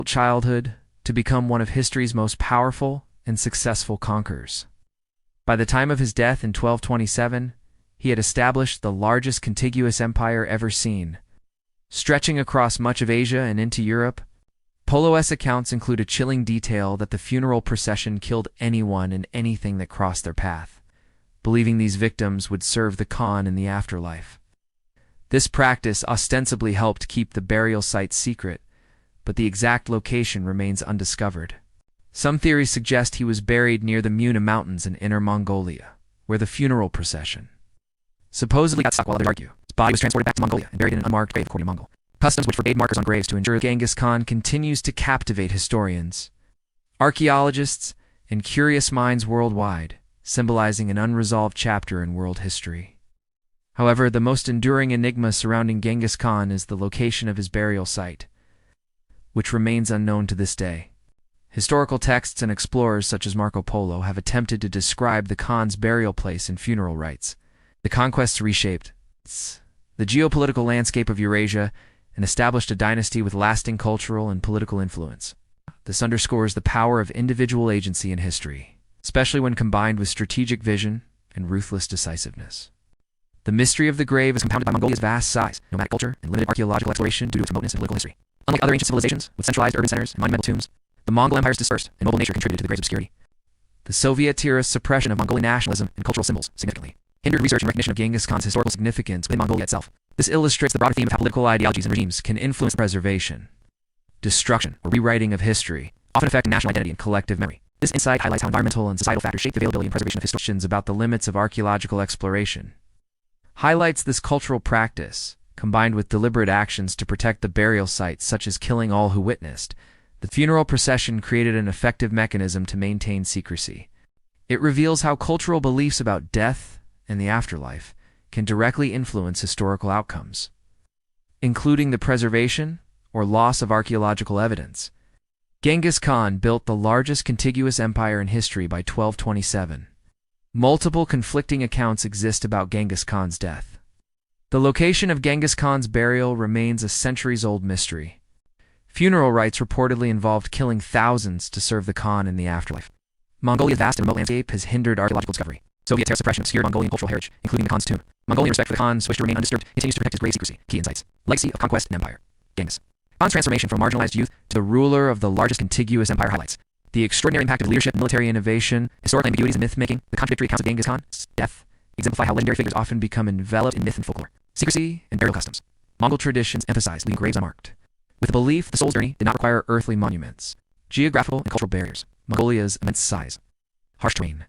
childhood to become one of history's most powerful and successful conquerors. By the time of his death in 1227, he had established the largest contiguous empire ever seen, stretching across much of Asia and into Europe. Polo's accounts include a chilling detail that the funeral procession killed anyone and anything that crossed their path, believing these victims would serve the Khan in the afterlife. This practice ostensibly helped keep the burial site secret, but the exact location remains undiscovered. Some theories suggest he was buried near the Muna Mountains in Inner Mongolia, where the funeral procession supposedly got stuck, while others argue his body was transported back to Mongolia and buried in an unmarked grave according to Mongol customs, which forbade markers on graves to ensure Genghis Khan continues to captivate historians, archaeologists, and curious minds worldwide, symbolizing an unresolved chapter in world history. However, the most enduring enigma surrounding Genghis Khan is the location of his burial site, which remains unknown to this day. Historical texts and explorers such as Marco Polo have attempted to describe the Khan's burial place and funeral rites. The conquests reshaped the geopolitical landscape of Eurasia and established a dynasty with lasting cultural and political influence. This underscores the power of individual agency in history, especially when combined with strategic vision and ruthless decisiveness. The mystery of the grave is compounded by Mongolia's vast size, nomadic culture, and limited archaeological exploration due to its remoteness and political history. Unlike other ancient civilizations, with centralized urban centers and monumental tombs, the Mongol Empire's dispersed and mobile nature contributed to the grave's obscurity. The Soviet-era suppression of Mongolian nationalism and cultural symbols significantly hindered research and recognition of Genghis Khan's historical significance within Mongolia itself. This illustrates the broader theme of how political ideologies and regimes can influence the preservation, destruction, or rewriting of history, often affecting national identity and collective memory. This insight highlights how environmental and societal factors shape the availability and preservation of historians about the limits of archaeological exploration. Highlights this cultural practice, combined with deliberate actions to protect the burial sites such as killing all who witnessed, the funeral procession created an effective mechanism to maintain secrecy. It reveals how cultural beliefs about death and the afterlife can directly influence historical outcomes, including the preservation or loss of archaeological evidence. Genghis Khan built the largest contiguous empire in history by 1227. Multiple conflicting accounts exist about Genghis Khan's death. The location of Genghis Khan's burial remains a centuries-old mystery. Funeral rites reportedly involved killing thousands to serve the Khan in the afterlife. Mongolia's vast and remote landscape has hindered archaeological discovery. Soviet-era suppression obscured Mongolian cultural heritage, including the Khan's tomb. Mongolian respect for the Khan's wish to remain undisturbed continues to protect his grave secrecy. Key insights. Legacy of conquest and empire. Genghis Khan's transformation from a marginalized youth to the ruler of the largest contiguous empire highlights the extraordinary impact of leadership and military innovation, historical ambiguities and myth-making. The contradictory accounts of Genghis Khan's death exemplify how legendary figures often become enveloped in myth and folklore. Secrecy and burial customs. Mongol traditions emphasize leaving graves unmarked, with the belief the soul's journey did not require earthly monuments. Geographical and cultural barriers. Mongolia's immense size, harsh terrain,